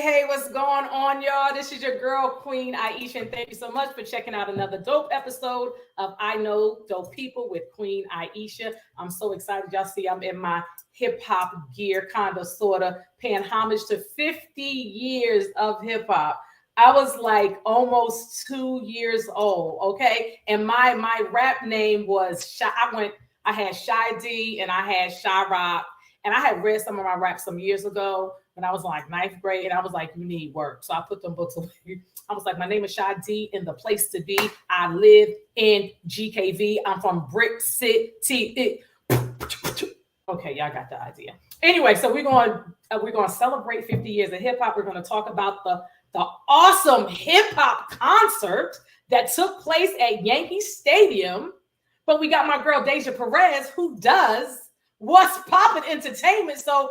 Hey, what's going on, y'all? This is your girl, Queen Aishah, and thank you so much for checking out another dope episode of I Know Dope People with Queen Aishah. I'm so excited. Y'all see I'm in my hip-hop gear, kind of, sort of, paying homage to 50 years of hip-hop. I was like almost 2 years old, okay? And my rap name was Shy. I had Shy D and I had Shy Rock, and I had read some of my raps some years ago when I was in like ninth grade, and I was like, you need work. So I put them books away. I was like, my name is Shy D and the place to be. I live in GKV. I'm from Brick City. Okay, y'all got the idea. Anyway, so we're going to celebrate 50 years of hip hop. We're going to talk about the awesome hip hop concert that took place at Yankee Stadium. But we got my girl Déja Perez, who does What's Poppin' Entertainment. So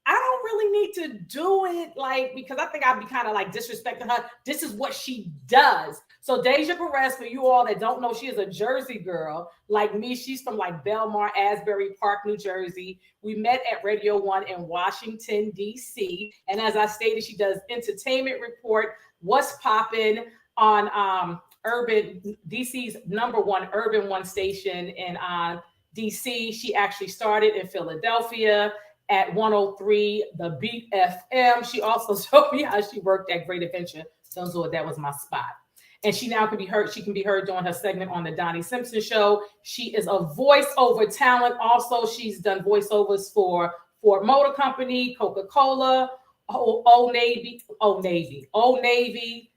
I don't really need to do it because I think I'd be kind of like disrespecting her. This is what she does. So Déja Perez, for you all that don't know, she is a Jersey girl like me. She's from like Belmar, Asbury Park, New Jersey. We met at Radio 1 in Washington, D.C. And as I stated, she does Entertainment Report, What's Poppin' on DC's #1 Urban One station in DC. She actually started in Philadelphia at 103 The Beat FM. She also showed me how she worked at Great Adventure. So that was my spot. And she now can be heard. She can be heard doing her segment on the Donnie Simpson Show. She is a voiceover talent. Also, she's done voiceovers for Ford Motor Company, Coca Cola, Old Navy,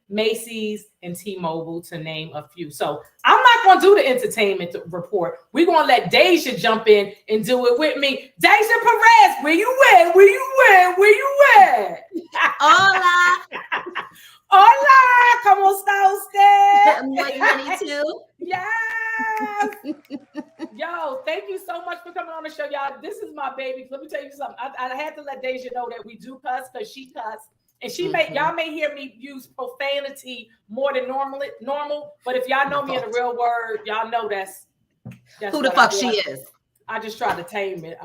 Macy's, and T-Mobile, to name a few. So I'm not going to do the entertainment report. We're going to let Déja jump in and do it with me. Déja Perez, where you at? Where you at? Hola. Hola, ¿cómo está usted? Muy bonito. Yes. Yo, thank you so much for coming on the show, y'all. This is my baby. Let me tell you something. I had to let Déja know that we do cuss because she cuss. And y'all may hear me use profanity more than normal, but if y'all know me in the real word, y'all know that's who the fuck she is. I just try to tame it.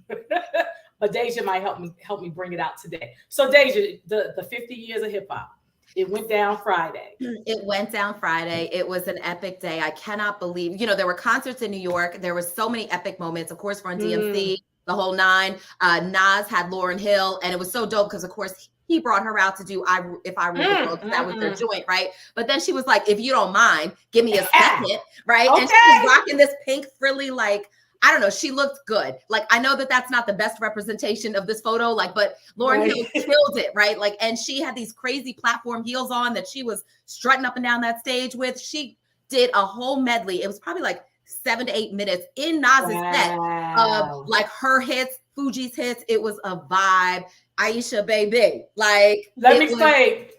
But Déja might help me bring it out today. So Déja, the 50 years of hip hop, it went down Friday. It went down Friday. It was an epic day. I cannot believe, there were concerts in New York. There were so many epic moments, of course, Run DMC, the whole nine. Nas had Lauryn Hill, and it was so dope because, of course, he brought her out to do If I Rule the World, because that was their joint, right? But then she was like, if you don't mind, give me a second, right? Okay. And she was rocking this pink frilly, I don't know, she looked good. I know that that's not the best representation of this photo, but Lauryn Hill killed it, right? And she had these crazy platform heels on that she was strutting up and down that stage with. She did a whole medley. It was probably 7 to 8 minutes in Nas's set of her hits, Fuji's hits. It was a vibe. Aisha, baby. Let me say,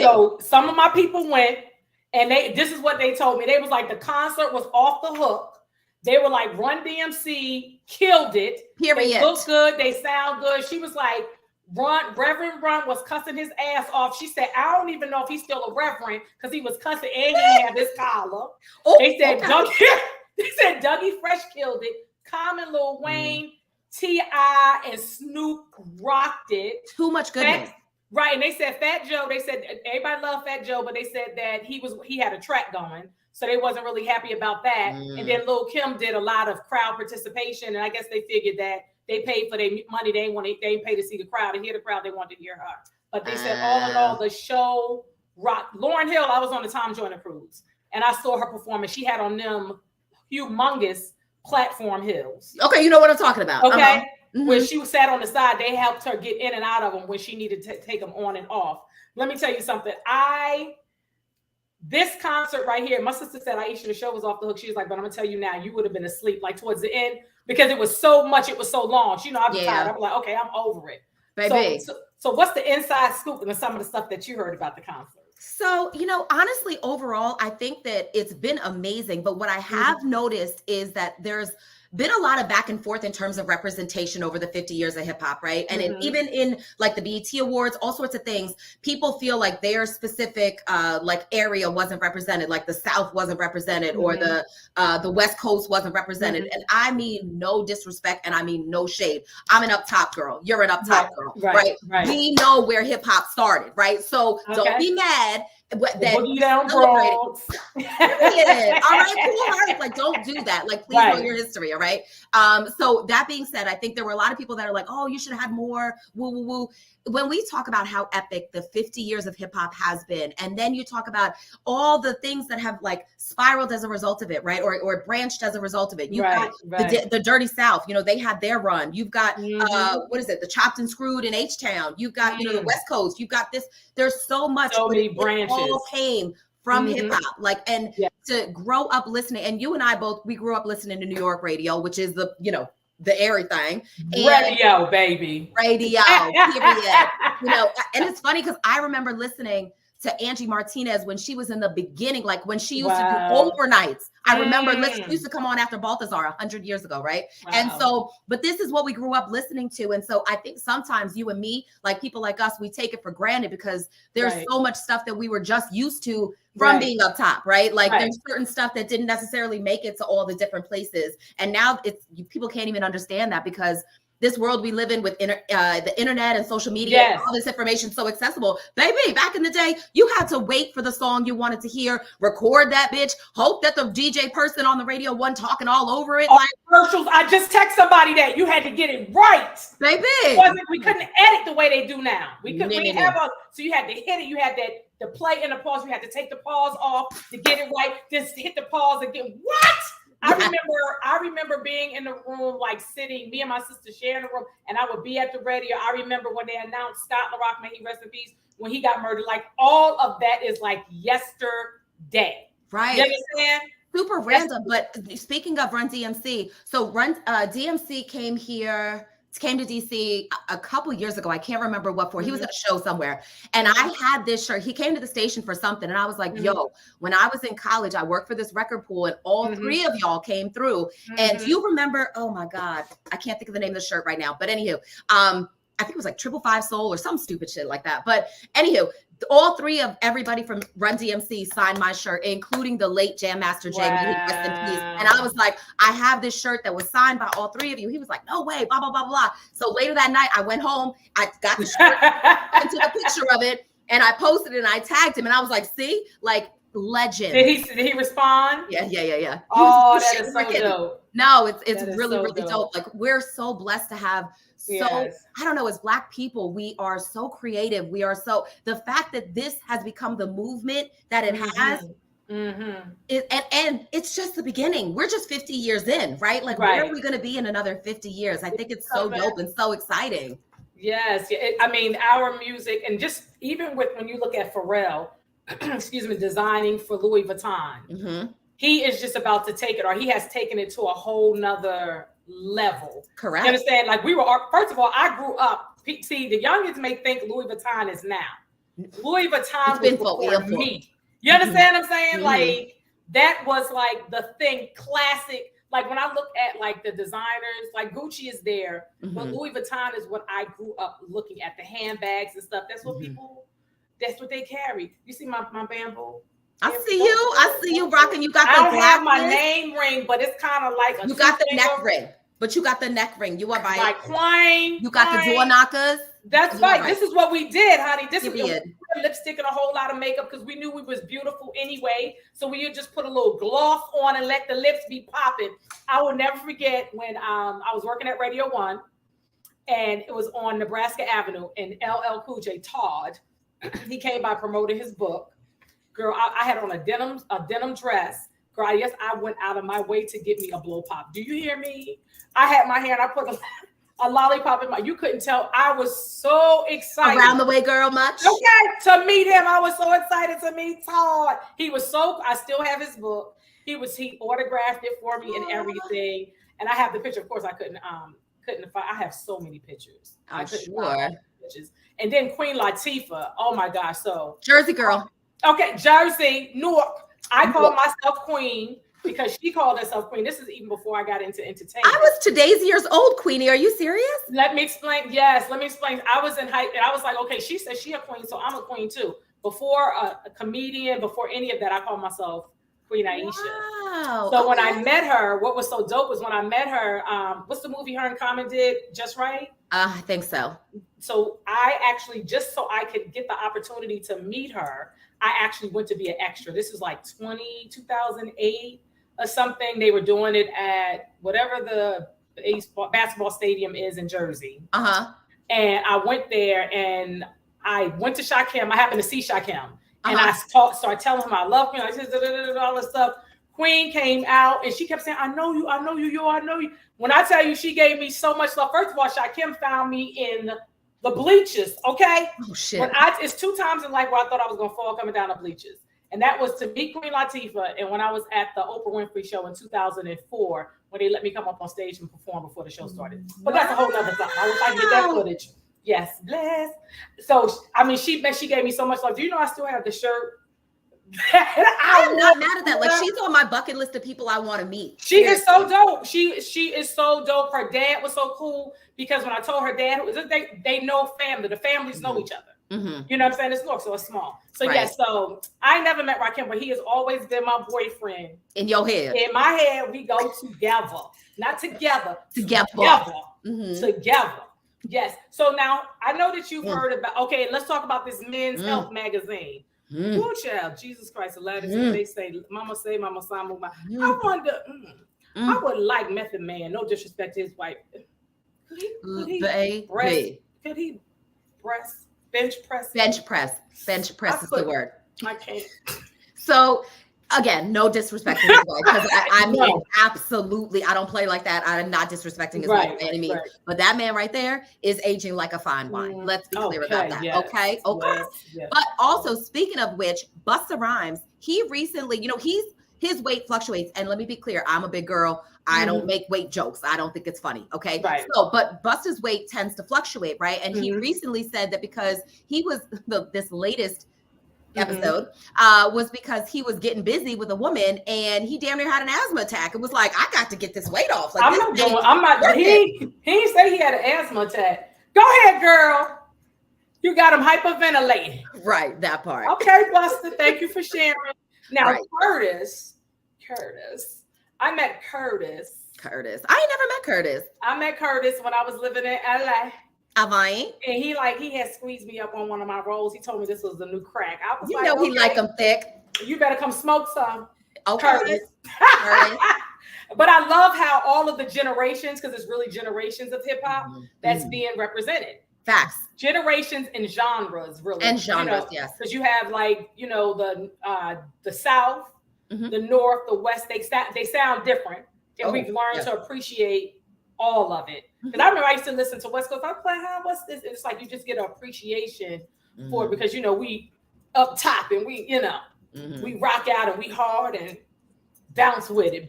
so some of my people went, and this is what they told me. They was like, the concert was off the hook. They were like, Run DMC killed it. Period. They look good. They sound good. She was like, Reverend Run was cussing his ass off. She said, I don't even know if he's still a reverend because he was cussing and he didn't have his collar. They said, Dougie Fresh killed it. Common, Lil Wayne, T.I. and Snoop rocked it. Too much goodness. Right, and they said Fat Joe. They said everybody loved Fat Joe, but they said that he had a track going, so they wasn't really happy about that. And then Lil' Kim did a lot of crowd participation, and I guess they figured that they paid for their money. They ain't pay to see the crowd and hear the crowd. They wanted to hear her. But they said all in all, the show rocked. Lauryn Hill, I was on the Tom Joyner cruise, and I saw her performance. She had on them humongous platform heels. Okay, you know what I'm talking about. Okay. When she was sat on the side, they helped her get in and out of them when she needed to take them on and off. Let me tell you something. This concert right here, my sister said, Aisha, the show was off the hook. She was like, but I'm gonna tell you now, you would have been asleep like towards the end because it was so much, it was so long. You know, I was tired. I was like, okay, I'm over it. Baby. So what's the inside scoop and some of the stuff that you heard about the concert? So, you know, honestly, overall, I think that it's been amazing. But what I have noticed is that there's been a lot of back and forth in terms of representation over the 50 years of hip hop, right? And even in like the BET Awards, all sorts of things, people feel like their specific like area wasn't represented, like the South wasn't represented or the West Coast wasn't represented. And I mean no disrespect and I mean no shade. I'm an up top girl. You're an up top girl, right? We know where hip hop started, right? So don't be mad. Boogie down, bro. All right, cool. Like, don't do that. Like, please know your history. All right. So that being said, I think there were a lot of people that are like, oh, you should have had more. Woo, woo, woo. When we talk about how epic the 50 years of hip hop has been, and then you talk about all the things that have like spiraled as a result of it, right? Or branched as a result of it. You've got the Dirty South, you know, they had their run. You've got, what is it? The Chopped and Screwed in H-Town. You've got, you know, the West Coast. You've got this. There's so much. So many branches. All came from hip hop, like, and to grow up listening. And you and I both, we grew up listening to New York radio, which is the, you know, the everything. Radio, baby. Radio, period. You know, and it's funny because I remember listening to Angie Martinez when she was in the beginning, like when she used to do overnights. I remember used to come on after Balthazar 100 years ago, right? And so, but this is what we grew up listening to. And so I think sometimes you and me, like people like us, we take it for granted because there's so much stuff that we were just used to from being up top, right? Like there's certain stuff that didn't necessarily make it to all the different places. And now people can't even understand that because this world we live in with the internet and social media, and all this information so accessible. Baby, back in the day, you had to wait for the song you wanted to hear, record that bitch, hope that the DJ person on the radio wasn't talking all over it. Like commercials, I just text somebody that you had to get it right. Baby. We couldn't edit the way they do now. So you had to hit it, you had the play and the pause, you had to take the pause off to get it right, just hit the pause again. What? I remember being in the room, like sitting, me and my sister sharing the room, and I would be at the radio. I remember when they announced Scott LaRock, may he rest in peace, when he got murdered. Like all of that is like yesterday. Right. You understand? Super random. But speaking of Run DMC, so DMC came to DC a couple years ago. I can't remember what for. He was at a show somewhere. And I had this shirt. He came to the station for something. And I was like, yo, when I was in college, I worked for this record pool and all three of y'all came through. And do you remember, oh my God, I can't think of the name of the shirt right now. But anywho, I think it was like 555 Soul or some stupid shit like that. But anywho, all three of everybody from Run DMC signed my shirt, including the late Jam Master Jay. Rest in peace. And I was like, I have this shirt that was signed by all three of you. He was like, no way, blah, blah, blah, blah. So later that night, I went home, I got the shirt, and took a picture of it, and I posted it, and I tagged him, and I was like, see, like, legend. Did he respond? Yeah. Oh, that is so dope. No, it's really, really dope. Like, we're so blessed to have I don't know, as Black people, we are so creative. We are so, the fact that this has become the movement that it has, and it's just the beginning. We're just 50 years in, right? Like, where are we going to be in another 50 years? I think it's so dope and so exciting. Yes. I mean, our music, and just even with, when you look at Pharrell, designing for Louis Vuitton, he is just about to take it, or he has taken it to a whole nother level. Correct. You understand? Like, first of all, I grew up, see, the youngest may think Louis Vuitton is now. Louis Vuitton was before me. You understand what I'm saying? Like, that was like the thing, classic. Like, when I look at like the designers, like Gucci is there, but Louis Vuitton is what I grew up looking at, the handbags and stuff. That's what that's what they carry. You see my bamboo? I see you rocking. You got the I don't have my name ring, but it's kind of like you got the neck ring. But you got the neck ring. You are by Queen. You got the door knockers. That's right. This is what we did, honey. This is lipstick and a whole lot of makeup because we knew we was beautiful anyway. So we would just put a little gloss on and let the lips be popping. I will never forget when I was working at Radio 1 and it was on Nebraska Avenue and LL Cool J Todd. He came by promoting his book. Girl, I had on a denim dress. Girl, yes, I went out of my way to get me a blow pop. Do you hear me? I had my hair and I put a lollipop in my, you couldn't tell. I was so excited. Around the way, girl, much? Okay, to meet him. I was so excited to meet Todd. He was so, I still have his book. He autographed it for me and everything. And I have the picture. Of course, I couldn't find, I have so many pictures. I'm sure. Pictures. And then Queen Latifah. Oh my gosh. So Jersey girl. Okay, Jersey, Newark. I call myself Queen because she called herself Queen. This is even before I got into entertainment. I was today's years old, Queenie. Are you serious? Let me explain. Yes, let me explain. I was in high, and I was like, okay, she said she a queen, so I'm a queen too. Before a comedian, before any of that, I call myself Queen Aishah. Wow. So when I met her, what was so dope was when I met her, what's the movie her and Common did, Just Right? I think so. So I actually, just so I could get the opportunity to meet her, I actually went to be an extra. This was like 2008 or something. They were doing it at whatever the basketball stadium is in Jersey. Uh-huh. And I went there and I went to Shakim. I happened to see Shakim. And I started telling him I love Queen. I said, all this stuff. Queen came out and she kept saying, I know you. I know you. When I tell you, she gave me so much love. First of all, Shakim found me in the bleachers, okay? Oh, shit. It's 2 times in life where I thought I was going to fall coming down the bleachers. And that was to meet Queen Latifah. And when I was at the Oprah Winfrey Show in 2004, when they let me come up on stage and perform before the show started. But that's a whole other time. I wish I could get that footage. Yes, bless. So, I mean, she gave me so much love. Do you know I still have the shirt? I'm not mad at that. Like, she's on my bucket list of people I want to meet. She is so dope. She is so dope. Her dad was so cool because when I told her dad, they know family. The families know each other. Mm-hmm. You know what I'm saying? It's Newark, so it's small. So yes, so I never met Rakim, but he has always been my boyfriend. In your head. In my head, we go together. Not together. Together. Mm-hmm. Together. Yes. So now I know that you've heard about, okay, let's talk about this men's health magazine. Ooh, child, Jesus Christ, they say, Mama say, Mama Samu. I wonder, I would like Method Man, no disrespect to his wife. Could he bench press? Bench press is the word. I can't. So, again, no disrespect to his wife, because I mean, absolutely, I don't play like that. I'm not disrespecting his wife by any means. Right. But that man right there is aging like a fine wine. Let's be clear about that. Yes. Okay. Yes. But also, speaking of which, Busta Rhymes, he recently, his weight fluctuates. And let me be clear, I'm a big girl. I don't make weight jokes. I don't think it's funny. Okay. Right. So, but Busta's weight tends to fluctuate, right? And he recently said that because he was this latest episode was because he was getting busy with a woman and he damn near had an asthma attack. It was like, I got to get this weight off. Like, he didn't say he had an asthma attack. Go ahead, girl. You got him hyperventilating. Right, that part. Okay, Busta, thank you for sharing. Now, Curtis. I met Curtis. I ain't never met Curtis. I met Curtis when I was living in LA. And he had squeezed me up on one of my rolls. He told me this was the new crack. I was he like them thick. You better come smoke some. Okay. Curtis. But I love how all of the generations, because it's really generations of hip hop that's being represented. Facts. Generations and genres, really. And genres, yes. Because you have the South, the North, the West. They sound different, and we've learned to appreciate all of it. Because I remember I used to listen to West Coast. I was like, what's this? And it's like you just get an appreciation for it because we up top and we rock out and we hard and bounce with it.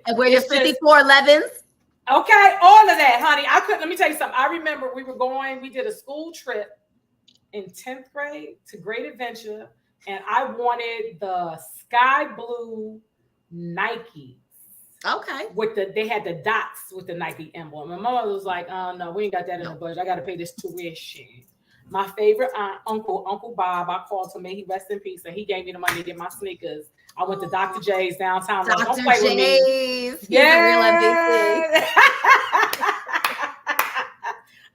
And wear your 5411s. Okay, all of that, honey. Let me tell you something. I remember we did a school trip in 10th grade to Great Adventure, and I wanted the sky blue Nike. Okay. They had the dots with the Nike emblem. My mother was like, no, we ain't got that in the budget. I got to pay this tuition. My favorite aunt, Uncle Bob, I called him, may he rest in peace, and he gave me the money to get my sneakers. I went to Dr. J's downtown. Dr. J's. He's a real MVP.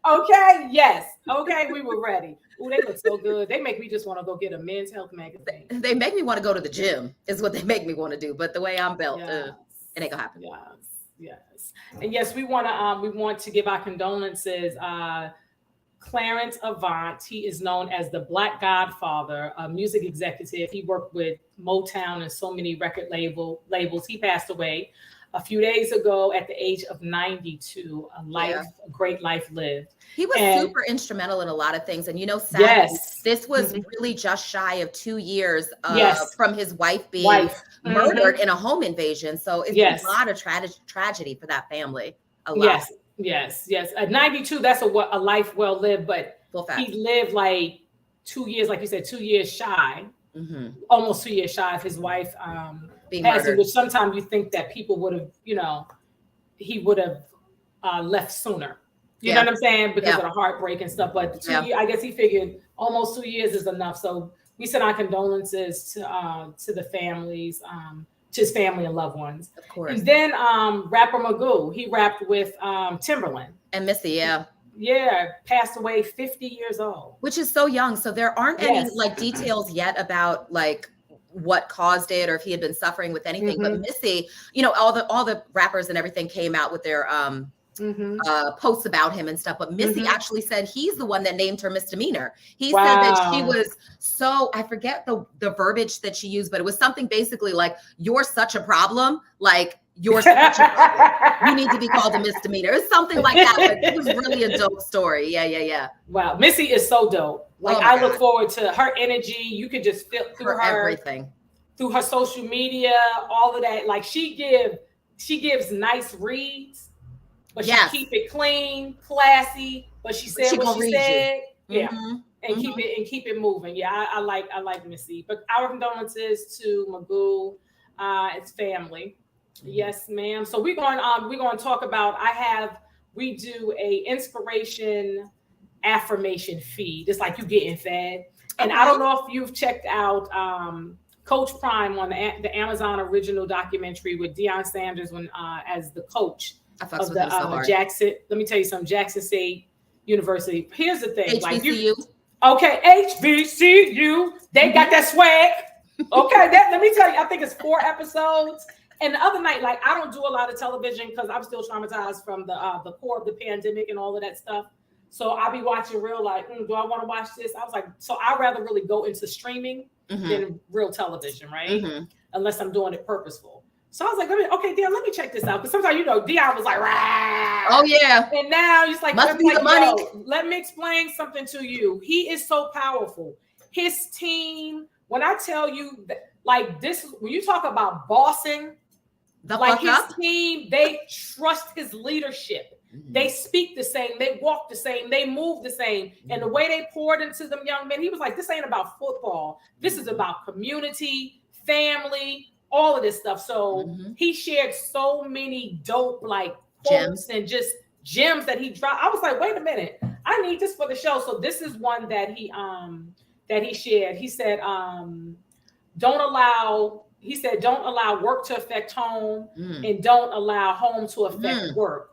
Okay, yes. Okay, we were ready. Ooh, they look so good. They make me just want to go get a Men's Health magazine. They make me want to go to the gym, is what they make me want to do. But the way I'm built, Yes. it ain't gonna happen. Yes. And yes, we want to give our condolences. Clarence Avant, he is known as the Black Godfather, a music executive. He worked with Motown and so many record labels. He passed away a few days ago at the age of 92. A great life lived. He was super instrumental in a lot of things. And sadly, this was really just shy of 2 years from his wife being murdered in a home invasion. So it's a lot of tragedy for that family. A lot. Yes. At 92, that's a life well lived, but he lived like 2 years, like you said, 2 years shy, almost 2 years shy of his wife passing, which sometimes you think that people would have, he would have left sooner. You know what I'm saying? Because of the heartbreak and stuff. But 2 years, I guess he figured almost 2 years is enough. So we send our condolences to the families, to his family and loved ones. Of course. And then rapper Magoo, he rapped with Timberland. And Missy, Yeah, passed away 50 years old. Which is so young. So there aren't any details yet about what caused it or if he had been suffering with anything. But Missy, all the rappers and everything came out with their posts about him and stuff. But Missy actually said he's the one that named her misdemeanor. He said that she was I forget the verbiage that she used, but it was something basically like, you're such a problem. Like, you're such a problem. You need to be called a misdemeanor. It's something like that. But it was really a dope story. Yeah. Wow. Missy is so dope. Like, I look forward to her energy. You could just feel through her everything. Through her social media, all of that. Like, she gives nice reads, but she keep it clean, classy, but she said what she said. And keep it moving. Yeah, I like Missy. But our condolences to Magoo, its family. Yes, ma'am. So we're going to talk about, we do a inspiration affirmation feed. It's like you getting fed. And I don't know if you've checked out Coach Prime on the Amazon original documentary with Deion Sanders as the coach of the Jackson. Let me tell you something, Jackson State University. Here's the thing. HBCU. HBCU. They got that swag. Okay, let me tell you, I think it's 4 episodes. And the other night, I don't do a lot of television because I'm still traumatized from the core of the pandemic and all of that stuff. So I'll be watching real do I want to watch this? I was like, so I'd rather really go into streaming than real television, right? Unless I'm doing it purposeful. So I was like, Deion, let me check this out. Because sometimes, Deion was like, rah! Oh, yeah. And now he's like, must be the money. Let me explain something to you. He is so powerful. His team, when I tell you that, this, when you talk about bossing, his team, they trust his leadership. They speak the same, they walk the same, they move the same. And the way they poured into them young men, he was like, this ain't about football. This is about community, family, all of this stuff. So he shared so many dope quotes and just gems that he dropped. I was like, wait a minute, I need this for the show. So this is one that he shared. He said, don't allow work to affect home, and don't allow home to affect work.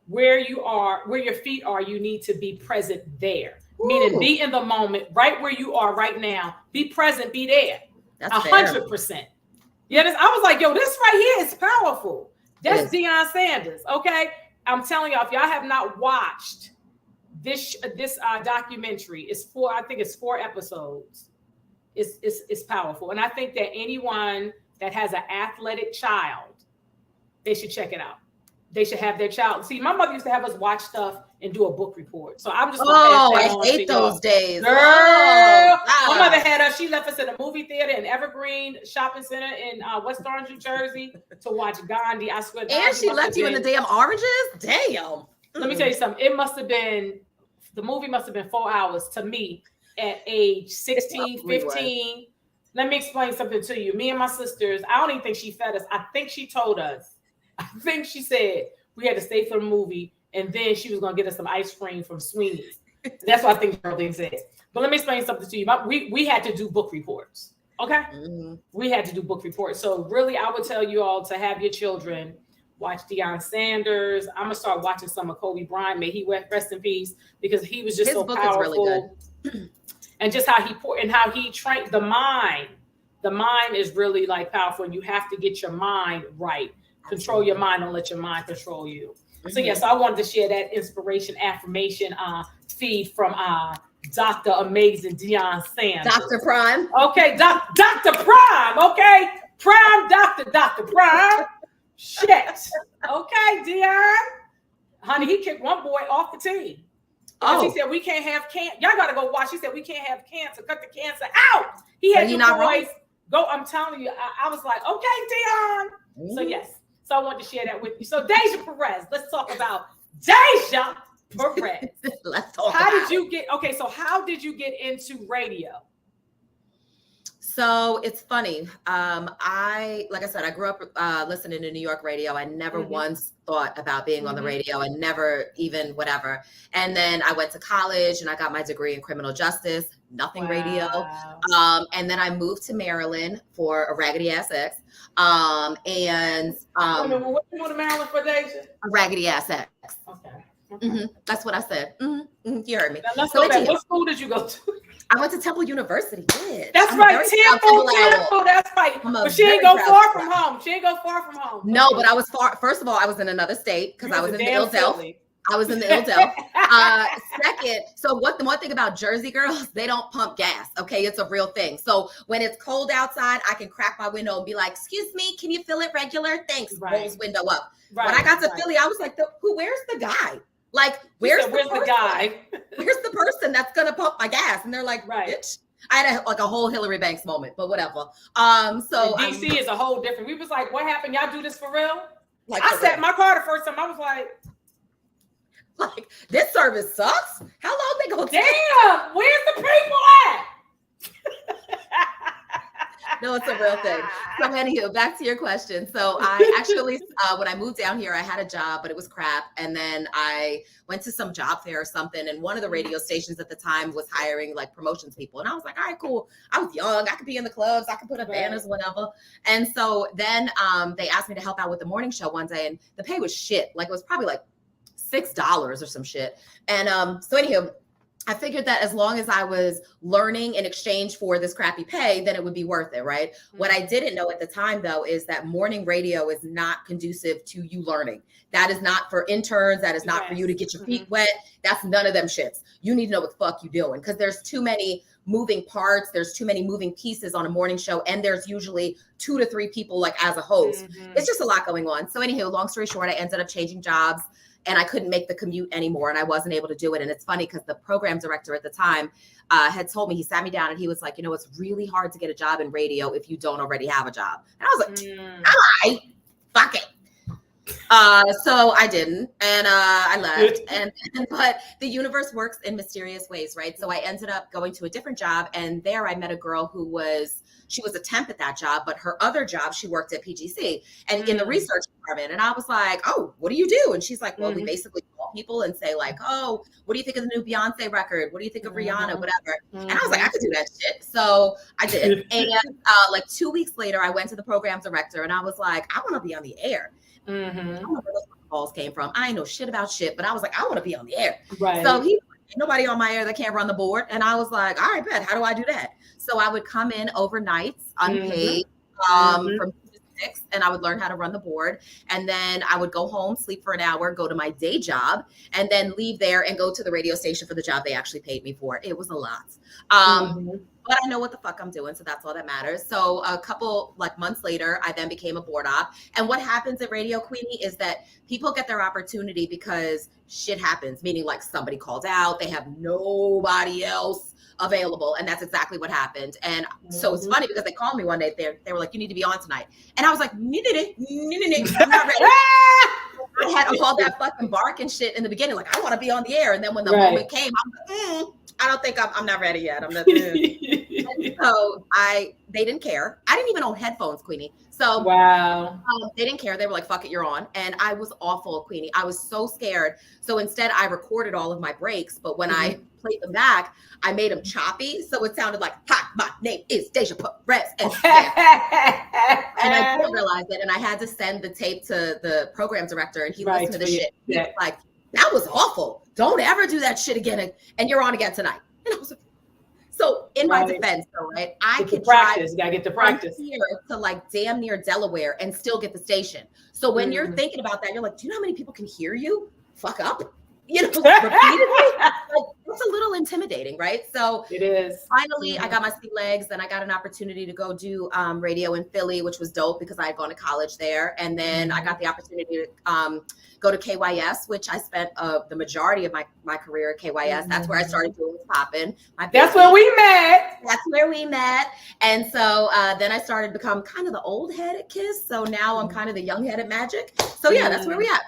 Where your feet are, you need to be present there. Ooh. Meaning be in the moment, right where you are right now. Be present, be there. 100%. Yeah, I was like, yo, this right here is powerful. That's Deion Sanders. Okay. I'm telling y'all, if y'all have not watched this documentary, I think it's 4 episodes. It's powerful. And I think that anyone that has an athletic child, they should check it out. They should have their child. See, my mother used to have us watch stuff and do a book report. So I'm just I hate those days. Girl, my mother had us. She left us in a movie theater in Evergreen Shopping Center in West Orange, New Jersey, to watch Gandhi. I swear. And she left you in the damn oranges. Damn. Let me tell you something. The movie must have been 4 hours to me at age 16, 15. Let me explain something to you. Me and my sisters, I don't even think she fed us. I think she told us. I think she said we had to stay for the movie, and then she was going to get us some ice cream from Sweeney's. That's what I think Geraldine said. But let me explain something to you. We had to do book reports, okay? We had to do book reports. So really, I would tell you all to have your children watch Deion Sanders. I'm gonna start watching some of Kobe Bryant. May he rest in peace, because he was just His so book powerful. is really good. And just how he trained the mind. The mind is really like powerful, and you have to get your mind right. Control your mind, don't let your mind control you. So yes, I wanted to share that inspiration affirmation feed from Dr. Amazing Deion Sanders. Dr. Prime. Okay, Dr. Prime. Okay, Prime Dr. Prime. Shit. Okay, Deion. Honey, he kicked one boy off the team. He said we can't have cancer. Y'all gotta go watch. He said we can't have cancer. Cut the cancer out. He had you boys go. I'm telling you, I was like, okay, Deion. So yes. So I wanted to share that with you. So Déja Perez, let's talk about Déja Perez. Let's talk. How did you get into radio? So it's funny. Like I said, I grew up listening to New York radio. I never once thought about being on the radio, and never even whatever. And then I went to college and I got my degree in criminal justice, nothing radio. And then I moved to Maryland for a raggedy ass ex. What you want to Maryland for, Déja? A raggedy ass ex. Okay. That's what I said. You heard me. Now let's go back. What school did you go to? I went to Temple University. That's right, Temple. That's right. But she ain't go far from home. No, but I was far. First of all, I was in another state because I was in the Ill-Delph. Second, so the one thing about Jersey girls, they don't pump gas. Okay, it's a real thing. So when it's cold outside, I can crack my window and be like, "Excuse me, can you fill it regular? Thanks." Rolls window up. When I got to Philly, I was like, "Where's the guy? Like, where's the guy? Where's the person that's gonna pump my gas?" And they're like, "Bitch." I had a whole Hillary Banks moment, but whatever. So DC is a whole different. We was like, "What happened? Y'all do this for real?" Like, I sat in my car the first time. I was like, this service sucks. How long they gonna take? Damn, where's the people at? No, it's a real thing. So anywho, back to your question. So I actually, when I moved down here, I had a job, but it was crap. And then I went to some job fair or something. And one of the radio stations at the time was hiring like promotions people. And I was like, all right, cool. I was young. I could be in the clubs. I could put up banners, whatever. And so then they asked me to help out with the morning show one day. And the pay was shit. Like, it was probably like $6 or some shit. And so anywho, I figured that as long as I was learning in exchange for this crappy pay, then it would be worth it, right? What I didn't know at the time, though, is that morning radio is not conducive to you learning. That is not for interns. That is not for you to get your feet wet. That's none of them shits. You need to know what the fuck you're doing, because there's too many moving parts. There's too many moving pieces on a morning show. And there's usually 2 to 3 people like as a host. It's just a lot going on. So anywho, long story short, I ended up changing jobs. And I couldn't make the commute anymore, and I wasn't able to do it. And it's funny because the program director at the time had told me, he sat me down and he was like, it's really hard to get a job in radio if you don't already have a job. And I was like, all right, fuck it. So I didn't, and I left. But the universe works in mysterious ways, right? So I ended up going to a different job, and there I met a girl who was a temp at that job, but her other job, she worked at PGC and in the research department. And I was like, oh, what do you do? And she's like, well, we basically call people and say like, oh, what do you think of the new Beyonce record? What do you think of Rihanna? Whatever. And I was like, I could do that shit. So I did. And like 2 weeks later, I went to the program director and I was like, I want to be on the air. I don't know where those calls came from. I ain't know shit about shit, but I was like, I want to be on the air. Right. So he ain't nobody on my air that can't run the board. And I was like, all right, bet. How do I do that? So I would come in overnights, unpaid, from 2 to 6, and I would learn how to run the board. And then I would go home, sleep for an hour, go to my day job, and then leave there and go to the radio station for the job they actually paid me for. It was a lot. But I know what the fuck I'm doing, so that's all that matters. So a couple months later, I then became a board op. And what happens at Radio Queenie is that people get their opportunity because shit happens, meaning like somebody called out, they have nobody else available, and that's exactly what happened. And so it's funny because they called me one day, they were like, you need to be on tonight. And I was like, I'm not ready. I had all that fucking bark and shit in the beginning, like I want to be on the air. And then when the moment came, I'm like, I don't think I'm not ready yet. I'm not. So they didn't care. I didn't even own headphones, Queenie. So they didn't care. They were like, fuck it, you're on. And I was awful, Queenie. I was so scared. So instead I recorded all of my breaks, but when I played them back, I made them choppy. So it sounded like, hi, my name is Déja Perez. And I didn't realize realize it. And I had to send the tape to the program director, and he listened to the shit. He was like, that was awful. Don't ever do that shit again. And you're on again tonight. And I was like, so in my defense, though, right? I could practice. You gotta get the practice here to like damn near Delaware and still get the station. So when you're thinking about that, you're like, do you know how many people can hear you fuck up? You know, repeatedly. Like, it's a little intimidating, right? So it is. Finally, I got my sea legs. Then I got an opportunity to go do radio in Philly, which was dope because I had gone to college there. And then I got the opportunity to go to KYS, which I spent the majority of my career at KYS. That's where I started doing Poppin. That's where we met. That's where we met. And so then I started to become kind of the old head at KISS. So now I'm kind of the young head at Majic. So yeah, that's where we at.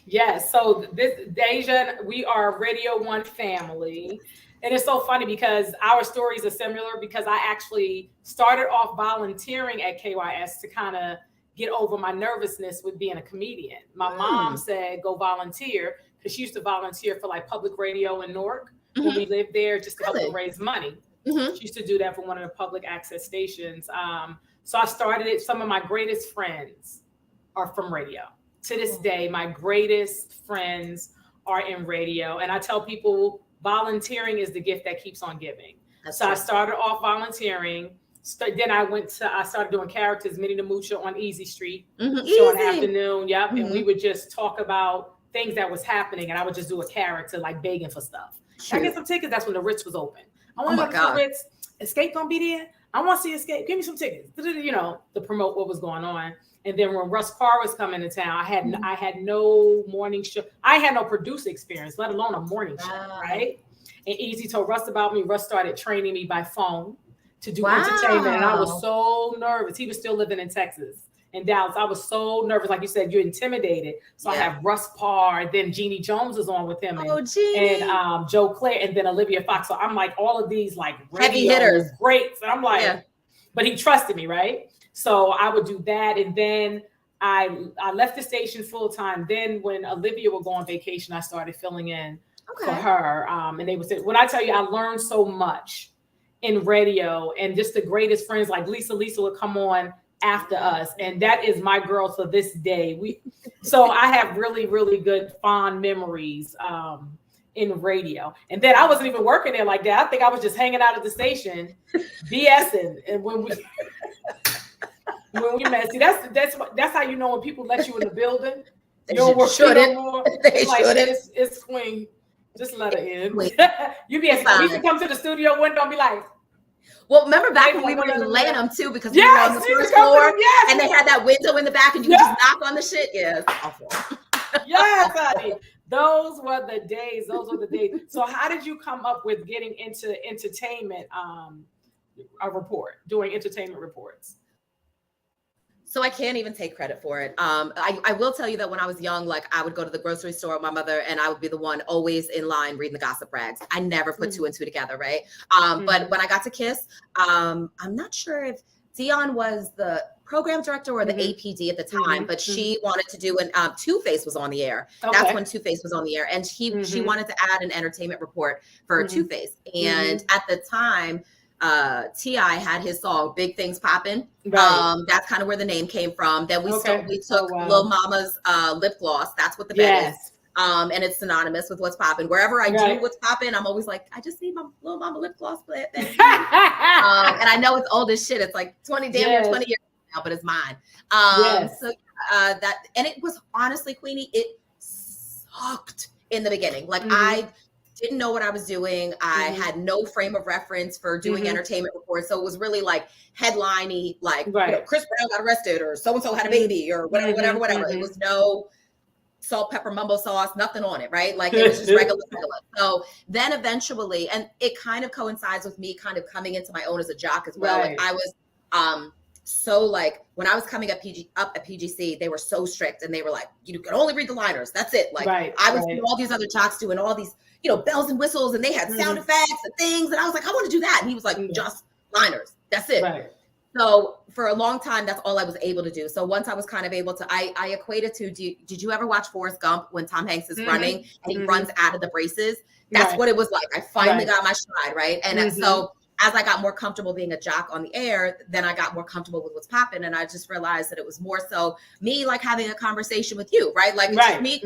Yes. So this Déja, we are Radio One family. And it's so funny because our stories are similar because I actually started off volunteering at KYS to kind of get over my nervousness with being a comedian. My mom said, go volunteer, because she used to volunteer for like public radio in Newark when we lived there just to help them raise money. She used to do that for one of the public access stations. So I started it. Some of my greatest friends are from radio. To this day, my greatest friends are in radio. And I tell people volunteering is the gift that keeps on giving. So I started off volunteering. Then I started doing characters, Minnie the Moocher on Easy Street, show in the afternoon. Yep. And we would just talk about things that was happening. And I would just do a character like begging for stuff. I get some tickets. That's when the Ritz was open. I want to go to the Ritz. Escape gonna be there. I want to see Escape. Give me some tickets. You know, to promote what was going on. And then when Russ Parr was coming to town, I had no morning show. I had no producer experience, let alone a morning show, right? And Easy told Russ about me. Russ started training me by phone to do entertainment. And I was so nervous. He was still living in Texas, in Dallas. I was so nervous. Like you said, you're intimidated. So I have Russ Parr. Then Jeannie Jones was on with him. And Joe Claire. And then Olivia Fox. So I'm like, all of these like heavy hitters. Greats. And I'm like, but he trusted me, right? So I would do that. And then I left the station full time. Then when Olivia would go on vacation, I started filling in for her. And they would say, when I tell you, I learned so much in radio, and just the greatest friends like Lisa would come on after us. And that is my girl to this day. So I have really, really good fond memories in radio. And then I wasn't even working there like that. I think I was just hanging out at the station, BSing. And when we met, see, that's how you know when people let you in the building. You don't work no more. They like, shouldn't. It's Queen. Just let her in. You used to come to the studio window and be like, well, remember back when we were in Lanham too, because we were on the first floor and they had that window in the back and you would just knock on the shit. Yeah, it's awful. Yes, honey. Those were the days. So how did you come up with getting into entertainment doing entertainment reports? So I can't even take credit for it. I will tell you that when I was young, like I would go to the grocery store with my mother and I would be the one always in line reading the gossip rags. I never put two and two together, right? But when I got to KISS, I'm not sure if Dion was the program director or the APD at the time, but she wanted to do Two-Face was on the air. That's when Two-Face was on the air. And she wanted to add an entertainment report for Two-Face. And at the time, T.I. had his song Big Things Poppin'. That's kind of where the name came from. Then we took Lil Mama's lip gloss. That's what the bet is. And it's synonymous with what's poppin'. Wherever I do what's poppin', I'm always like, I just need my Lil Mama lip gloss. And I know it's old as shit. It's like 20 years now, but it's mine. So that, and it was honestly, Queenie, it sucked in the beginning. Like I didn't know what I was doing. I had no frame of reference for doing entertainment reports. So it was really like headline-y, like you know, Chris Brown got arrested or so-and-so had a baby or whatever. It was no salt, pepper, mumbo sauce, nothing on it, right? Like it was just regular. So then eventually, and it kind of coincides with me kind of coming into my own as a jock as well. Like I was, so like when I was coming up at PGC, they were so strict and they were like, you can only read the liners. That's it. Like I was seeing all these other jocks doing all these, you know, bells and whistles and they had sound effects and things. And I was like, I want to do that. And he was like, just liners. That's it. So for a long time, that's all I was able to do. So once I was kind of able to, I equated to, did you ever watch Forrest Gump when Tom Hanks is running and he runs out of the braces? That's what it was like. I finally got my stride, right? And so as I got more comfortable being a jock on the air, then I got more comfortable with what's popping. And I just realized that it was more so me like having a conversation with you, right? Like it's just me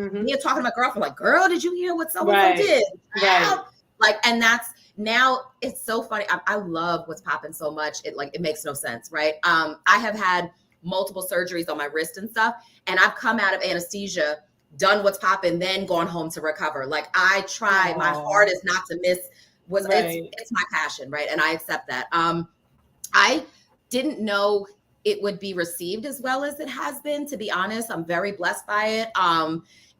talking to my girlfriend, like, girl, did you hear what someone did? Right. Like, and that's now it's so funny. I love what's popping so much. It makes no sense, right? I have had multiple surgeries on my wrist and stuff, and I've come out of anesthesia, done what's popping, then gone home to recover. Like I try my hardest not to miss it's my passion, right? And I accept that. I didn't know it would be received as well as it has been, to be honest. I'm very blessed by it.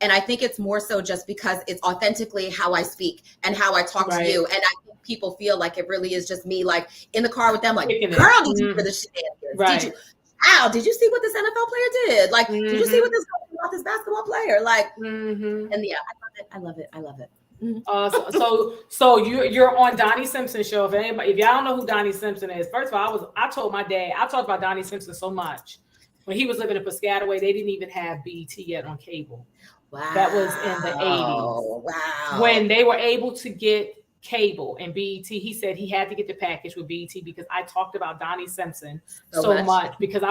And I think it's more so just because it's authentically how I speak and how I talk to you. And I think people feel like it really is just me, like in the car with them, like, girl, did you hear the shenanigans? Did you see what this NFL player did? Like, did you see what this about this basketball player? Like, and yeah, I love it. So you're on Donnie Simpson Show. If y'all don't know who Donnie Simpson is, first of all, I told my dad, I talked about Donnie Simpson so much. When he was living in Piscataway, they didn't even have BET yet on cable. Wow. That was in the 80s. Wow. When they were able to get cable and BET, he said he had to get the package with BET because I talked about Donnie Simpson so much because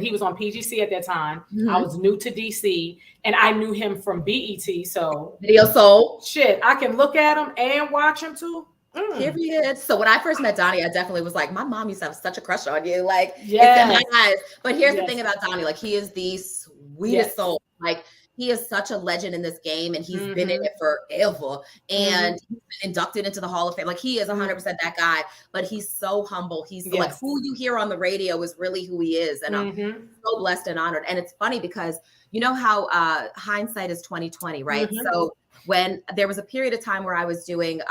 he was on PGC at that time. I was new to DC and I knew him from BET. So Video Soul. Shit, I can look at him and watch him too. Period. So when I first met Donnie, I definitely was like, my mom used to have such a crush on you. Like, it's in my eyes. But here's the thing about Donnie, like he is the sweetest soul. Like he is such a legend in this game and he's been in it forever. And he's been inducted into the Hall of Fame. Like he is 100% that guy, but he's so humble. He's like who you hear on the radio is really who he is. And I'm so blessed and honored. And it's funny because you know how hindsight is 20/20, right? So when there was a period of time where I was doing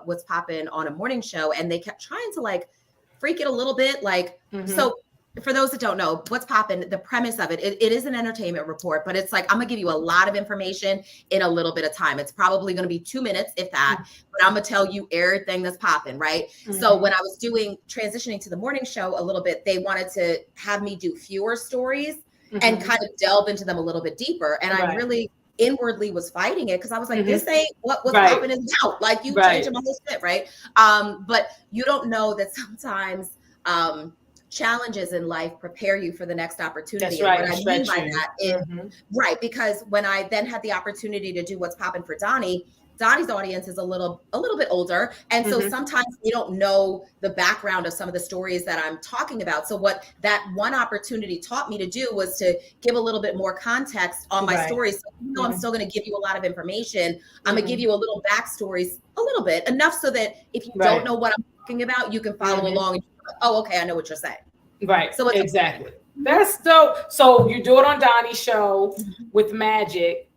What's Poppin' on a morning show and they kept trying to like freak it a little bit. Like, so for those that don't know, What's Poppin', the premise of it is an entertainment report, but it's like, I'm gonna give you a lot of information in a little bit of time. It's probably gonna be 2 minutes, if that, but I'm gonna tell you everything that's popping, right? So when I was transitioning to the morning show a little bit, they wanted to have me do fewer stories and kind of delve into them a little bit deeper. And I really inwardly was fighting it because I was like, this ain't what's happening now. Like you changing my whole shit, right? But you don't know that sometimes challenges in life prepare you for the next opportunity. That's right. And what I mean by that is because when I then had the opportunity to do What's Poppin' for Donnie's audience is a little bit older. And so sometimes they don't know the background of some of the stories that I'm talking about. So what that one opportunity taught me to do was to give a little bit more context on my stories. So even though I'm still going to give you a lot of information, I'm going to give you a little backstories, a little bit, enough so that if you don't know what I'm talking about, you can follow along. And oh, okay, I know what you're saying. Right. So it's exactly. That's dope. So you do it on Donnie's show with Majic.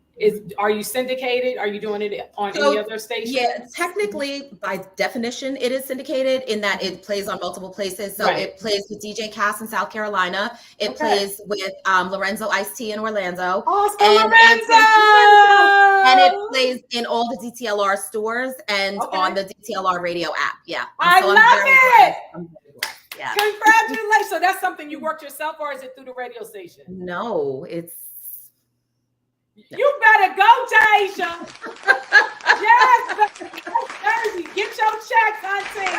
Are you syndicated? Are you doing it on any other station? Yeah, technically, by definition, it is syndicated in that it plays on multiple places. So it plays with DJ Cass in South Carolina. It plays with Lorenzo Ice-T in Orlando. Awesome, and Lorenzo! And it plays in all the DTLR stores and on the DTLR radio app. Yeah. I love it! Yeah. Congratulations. So that's something you worked yourself or is it through the radio station? No, it's... You better go, Déja. Yes, Jersey, get your checks, auntie.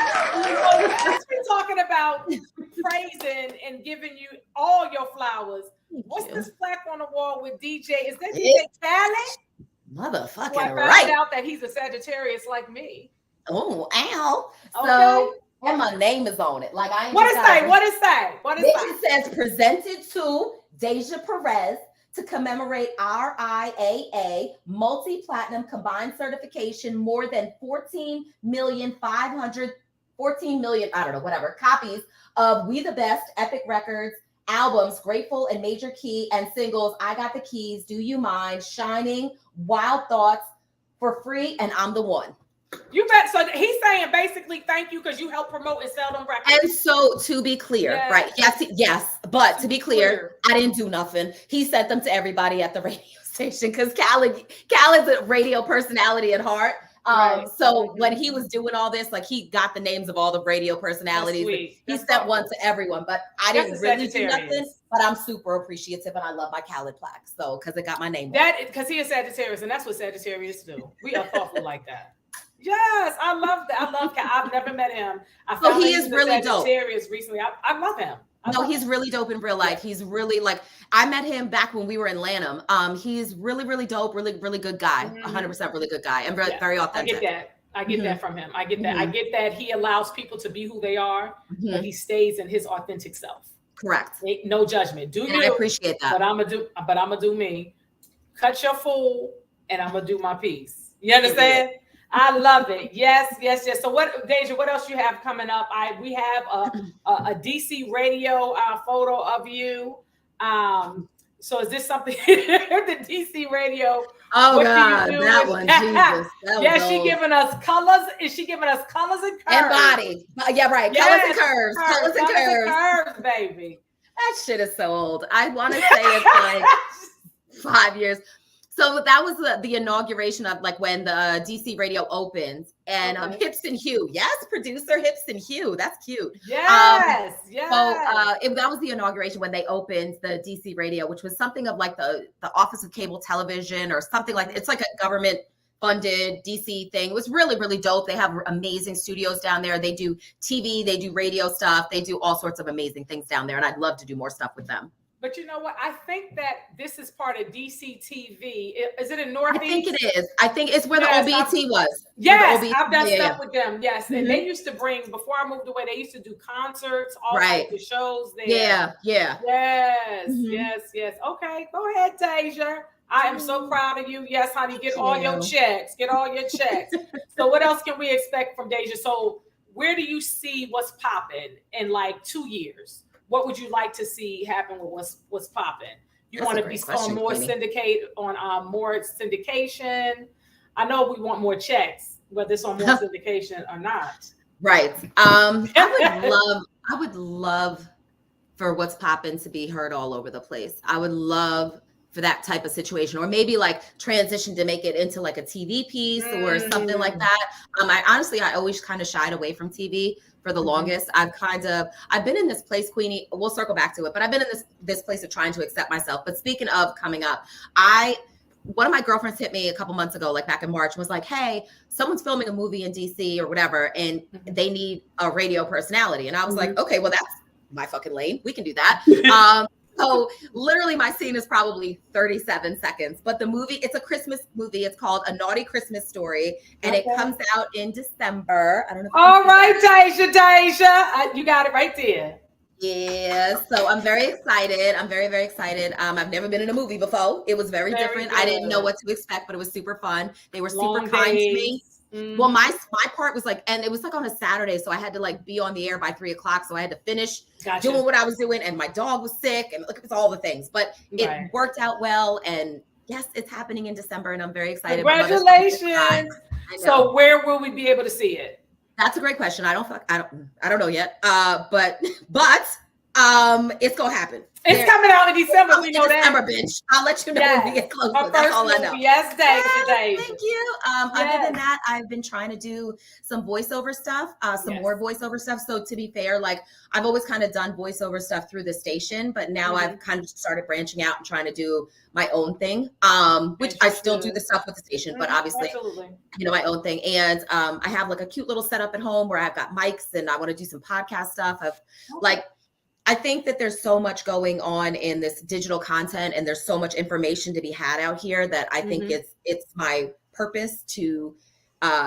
Let's be talking about praising and giving you all your flowers. What's this plaque on the wall with DJ? Is that DJ Khaled? Motherfucking I found out that he's a Sagittarius like me. Oh, ow. Okay. So, and my name is on it. Like I ain't What it say? What it say? It says presented to Déja Perez to commemorate RIAA multi-platinum combined certification, more than 14 million, I don't know, whatever, copies of We the Best, Epic Records, albums, Grateful and Major Key, and singles, I Got the Keys, Do You Mind, Shining, Wild Thoughts, for free, and I'm the One. You bet. So he's saying basically thank you because you help promote and sell them records. And so to be clear, right? Yes. But to be clear, I didn't do nothing. He sent them to everybody at the radio station because Khaled's a radio personality at heart. So when he was doing all this, like he got the names of all the radio personalities. He sent one to everyone, but I didn't really do nothing. But I'm super appreciative and I love my Khaled plaque. So because it got my name. That because he is Sagittarius, and that's what Sagittarius do. We are thoughtful like that. Yes, I love that. I love Cal. I've never met him. I So found he out is he's really a dope. Sagittarius recently. I love him. No, he's really dope in real life. He's really like, I met him back when we were in Lanham. He's really, really dope, really good guy. 100% really good guy and very authentic. I get that. I get that from him. I get that. I get that he allows people to be who they are, but he stays in his authentic self. Correct. No judgment. Do you? I appreciate that. But I'm gonna do me. Cut your fool, and I'm gonna do my piece. You understand? I love it. Yes. So what, Déja, what else you have coming up? We have a DC radio photo of you. So is this something the DC radio? Oh God, that one, Jesus. That she giving us colors. Is she giving us colors and curves? And body. Yeah, right. Colors and curves. Colors and curves, baby. That shit is so old. I want to say it's like 5 years. So that was the inauguration of like when the DC radio opens and Hips and Hugh. Yes, producer Hips and Hugh. That's cute. Yes. So that was the inauguration when they opened the DC radio, which was something of like the Office of Cable Television or something like that. It's like a government funded DC thing. It was really dope. They have amazing studios down there. They do TV, they do radio stuff. They do all sorts of amazing things down there. And I'd love to do more stuff with them. But you know what? I think that this is part of DC TV. Is it in Northeast? I think it is. I think it's where the OBT was. Yes, I've done stuff with them. Yes, and they used to bring, before I moved away, they used to do concerts, all types of shows there. Yeah. Yes. Okay, go ahead, Déja. I am so proud of you. Yes, honey, get all your checks. So what else can we expect from Déja? So where do you see what's popping in like 2 years? What would you like to see happen with what's popping? You want to be on more more syndication. I know we want more checks, whether it's on more syndication or not. Right. I would love for what's popping to be heard all over the place. I would love for that type of situation, or maybe like transition to make it into like a TV piece or something like that. I always kind of shied away from TV for the longest. I've been in this place, Queenie, we'll circle back to it, but I've been in this place of trying to accept myself. But speaking of coming up, one of my girlfriends hit me a couple months ago, like back in March, was like, hey, someone's filming a movie in DC or whatever, and they need a radio personality. And I was like, okay, well, that's my fucking lane. We can do that. So literally my scene is probably 37 seconds, but the movie, it's a Christmas movie. It's called A Naughty Christmas Story, and it comes out in December. I don't know. All right, Déja. You got it right there. Yeah, so I'm very excited. I'm very, very excited. I've never been in a movie before. It was very different. Good. I didn't know what to expect, but it was super fun. They were super kind to me. Well, my part was like, and it was like on a Saturday, so I had to like be on the air by 3:00, so I had to finish doing what I was doing, and my dog was sick, and look, it's all the things, but it worked out well, and yes, it's happening in December, and I'm very excited. Congratulations! So where will we be able to see it? That's a great question. I don't know yet. But it's gonna happen. It's coming out in December. We know that. December, bitch. I'll let you know when we get closer. That's all I know. Yes, Déja. Thank you. Other than that, I've been trying to do some voiceover stuff, more voiceover stuff. So to be fair, like I've always kind of done voiceover stuff through the station, but now I've kind of started branching out and trying to do my own thing. Which I still do the stuff with the station, but obviously, my own thing. And I have like a cute little setup at home where I've got mics and I want to do some podcast stuff. I think that there's so much going on in this digital content, and there's so much information to be had out here that I think it's my purpose to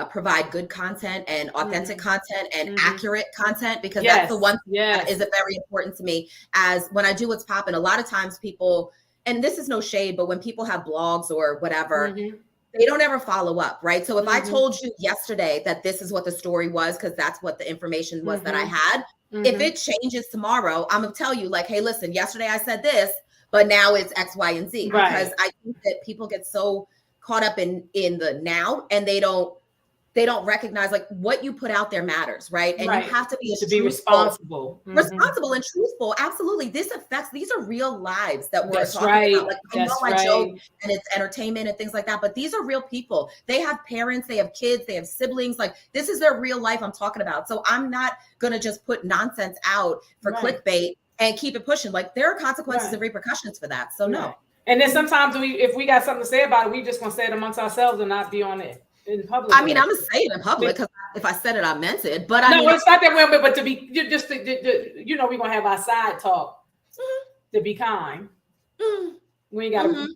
provide good content and authentic content and accurate content, because that's the one thing that is very important to me. As when I do what's popping, a lot of times people, and this is no shade, but when people have blogs or whatever, they don't ever follow up, right? So if I told you yesterday that this is what the story was, because that's what the information was that I had, if it changes tomorrow, I'm gonna tell you like, hey, listen, yesterday I said this, but now it's X, Y, and Z. Because I think that people get so caught up in the now, and they don't recognize like what you put out there matters, right? And you have to be responsible and truthful. Absolutely. These are real lives that we're talking about. Like, I know I joke and it's entertainment and things like that, but these are real people. They have parents, they have kids, they have siblings. Like this is their real life I'm talking about. So I'm not going to just put nonsense out for clickbait and keep it pushing. Like there are consequences and repercussions for that. So no. And then sometimes if we got something to say about it, we just going to say it amongst ourselves and not be on it. in public. I mean, I'm gonna say it in public because if I said it, I meant it. But I mean, it's not that way. But to be just, you know, we're gonna have our side talk. To be kind. We ain't gotta.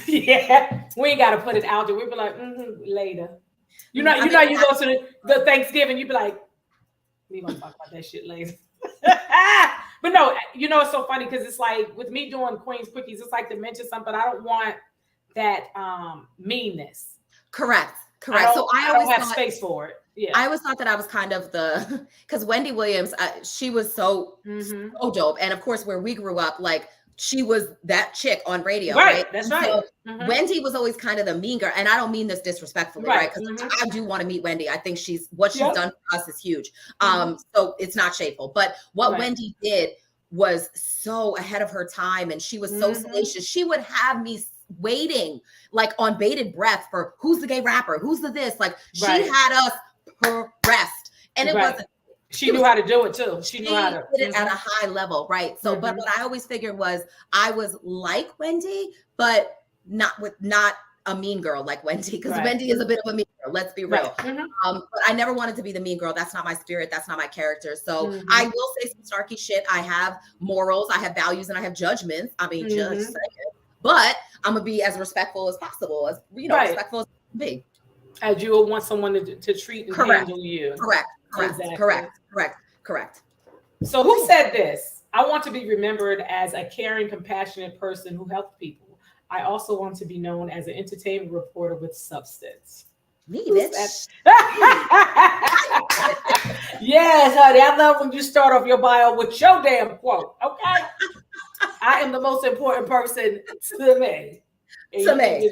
Yeah, we ain't gotta put it out there. We be like later. You know, you go to the Thanksgiving. You be like, we gonna talk about that shit later. But no, you know, it's so funny because it's like with me doing Queen's Quickies, it's like to mention something, but I don't want that meanness. Correct. So I don't have space for it. Yeah. I always thought that I was kind of because Wendy Williams, she was so dope. And of course, where we grew up, like she was that chick on radio. Right. That's right. So Wendy was always kind of the mean girl. And I don't mean this disrespectfully, right? Because I do want to meet Wendy. I think what she's done for us is huge. So it's not shameful. But what Wendy did was so ahead of her time. And she was so salacious. She would have me waiting like on bated breath for who's the gay rapper, who's the this. Like she had us pressed. And it wasn't. She knew how to do it too. She knew how to did it at a high level, right? So, but what I always figured was I was like Wendy, but not a mean girl like Wendy, because Wendy is a bit of a mean girl. Let's be real. But I never wanted to be the mean girl. That's not my spirit. That's not my character. So I will say some snarky shit. I have morals, I have values, and I have judgments. I mean, but I'm gonna be as respectful as possible, as respectful as I can be. As you would want someone to treat and handle you. Correct. So who said this? I want to be remembered as a caring, compassionate person who helps people. I also want to be known as an entertainment reporter with substance. Me, bitch. Yes, honey. I love when you start off your bio with your damn quote. Okay. I am the most important person to me. You can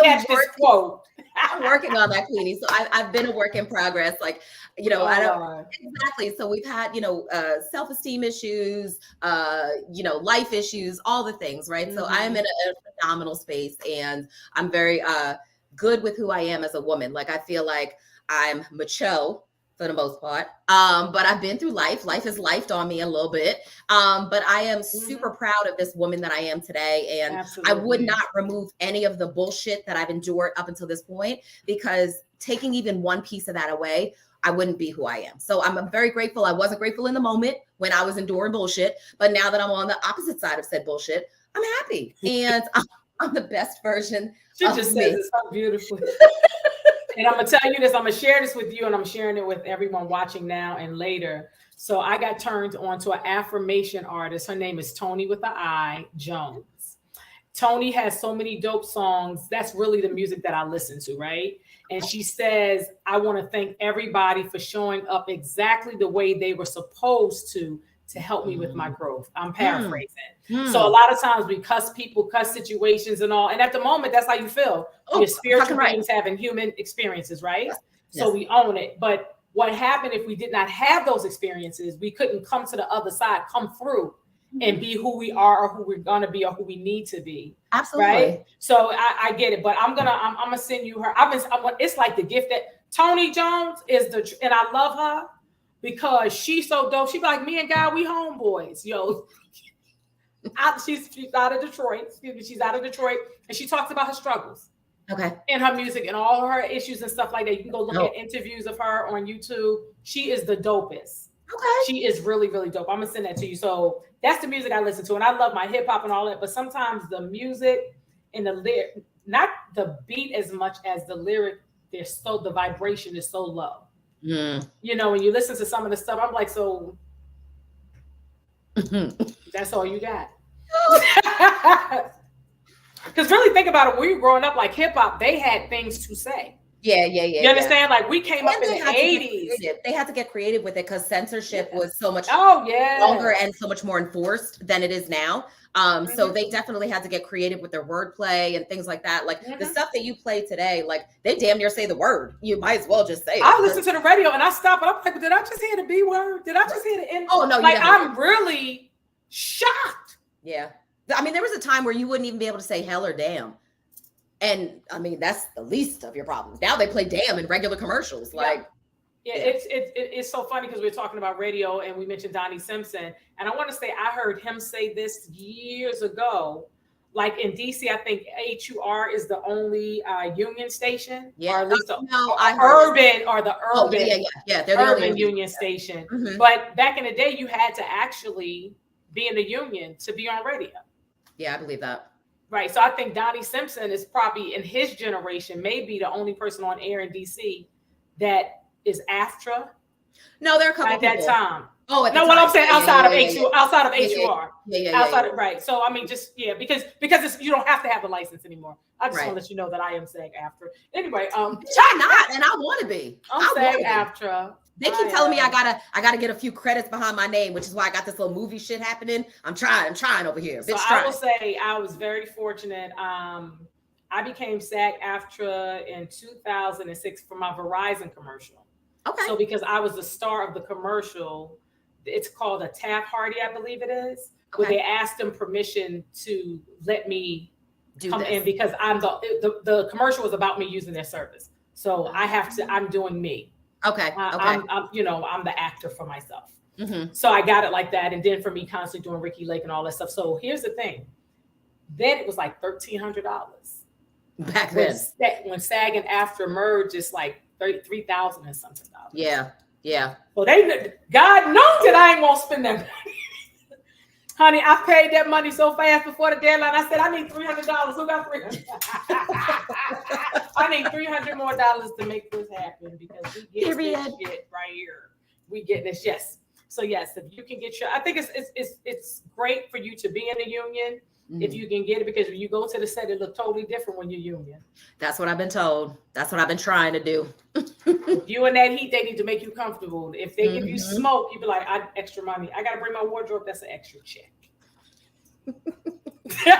catch this quote. I'm working on that, Queenie. So I've been a work in progress. Like, I don't exactly. So we've had, self-esteem issues, life issues, all the things, right? So I am in a phenomenal space, and I'm very good with who I am as a woman. Like I feel like I'm macho for the most part. But I've been through life. Life has lifed on me a little bit. But I am super proud of this woman that I am today. And I would not remove any of the bullshit that I've endured up until this point, because taking even one piece of that away, I wouldn't be who I am. So I'm very grateful. I wasn't grateful in the moment when I was enduring bullshit. But now that I'm on the opposite side of said bullshit, I'm happy. And I'm the best version of me. She just says it so beautifully. And I'm going to tell you this, I'm going to share this with you, and I'm sharing it with everyone watching now and later. So I got turned on to an affirmation artist. Her name is Tony with the I Jones. Tony has so many dope songs. That's really the music that I listen to, right? And she says, I want to thank everybody for showing up exactly the way they were supposed to help me with my growth. I'm paraphrasing. So a lot of times we cuss people, cuss situations and all. And at the moment, that's how you feel. We're spiritual beings having human experiences, right? Yes. So we own it. But what happened if we did not have those experiences? We couldn't come to the other side, come through and be who we are or who we're going to be or who we need to be. Absolutely. Right? So I get it. But I'm gonna send you her. It's like the gift that Tony Jones is and I love her. Because she's so dope. She be like, me and God, we homeboys. Yo, she's out of Detroit. Excuse me, she's out of Detroit. And she talks about her struggles. Okay. In her music and all of her issues and stuff like that. You can go look at interviews of her on YouTube. She is the dopest. Okay. She is really, really dope. I'm going to send that to you. So that's the music I listen to. And I love my hip hop and all that. But sometimes the music and the lyric, not the beat as much as the lyric, the vibration is so low. When you listen to some of the stuff, I'm like, so that's all you got. Because really think about it, when we were growing up, like hip hop, they had things to say. Yeah. You understand? Like we came up in the 80s. They had to get creative with it because censorship was so much longer and so much more enforced than it is now. So they definitely had to get creative with their wordplay and things like that. Like the stuff that you play today, like they damn near say the word. You might as well just say it. I listen to the radio and I stop and I'm like, did I just hear the B word? Did I just hear the N? Oh no, like I'm really shocked. Yeah. I mean, there was a time where you wouldn't even be able to say hell or damn. And I mean, that's the least of your problems. Now they play damn in regular commercials. It's so funny because we're talking about radio and we mentioned Donnie Simpson. And I want to say, I heard him say this years ago, like in DC, I think HUR is the only union station, Yeah, or at least urban or the urban, they're the urban union station. Mm-hmm. But back in the day, you had to actually be in the union to be on radio. Yeah, I believe that. Right. So I think Donnie Simpson is probably in his generation, maybe the only person on air in DC that is AFTRA. No, there are a couple at that time. Oh, no, what I'm saying outside of HUR, outside of HUR, outside of right. So I mean, just because it's, you don't have to have the license anymore. I just want to let you know that I am SAG AFTRA. Anyway, try not, and I want to be. I'm SAG AFTRA. They keep telling me I gotta get a few credits behind my name, which is why I got this little movie shit happening. I'm trying over here. So I will say I was very fortunate. I became SAG AFTRA in 2006 for my Verizon commercial. Okay. So because I was the star of the commercial, it's called a Taft Hardy, I believe it is, where they asked them permission to let me come in because I'm the commercial was about me using their service. So I'm doing me. Okay. I'm the actor for myself. Mm-hmm. So I got it like that. And then for me constantly doing Ricky Lake and all that stuff. So here's the thing. Then it was like $1,300. Back then. When SAG and AFTRA merged, it's like $33,000 and something. Yeah. Well, God knows that I ain't gonna spend that money. Honey, I paid that money so fast before the deadline. I said, I need $300. Who got $300? I need $300 more to make this happen because we get this shit right here. We get this, yes. So yes, if you can get I think it's great for you to be in a union. Mm-hmm. If you can get it, because when you go to the set, it looks totally different when you're union. That's what I've been told. That's what I've been trying to do. If you in that heat, they need to make you comfortable. If they give you smoke, you be like, I extra money. I got to bring my wardrobe. That's an extra check.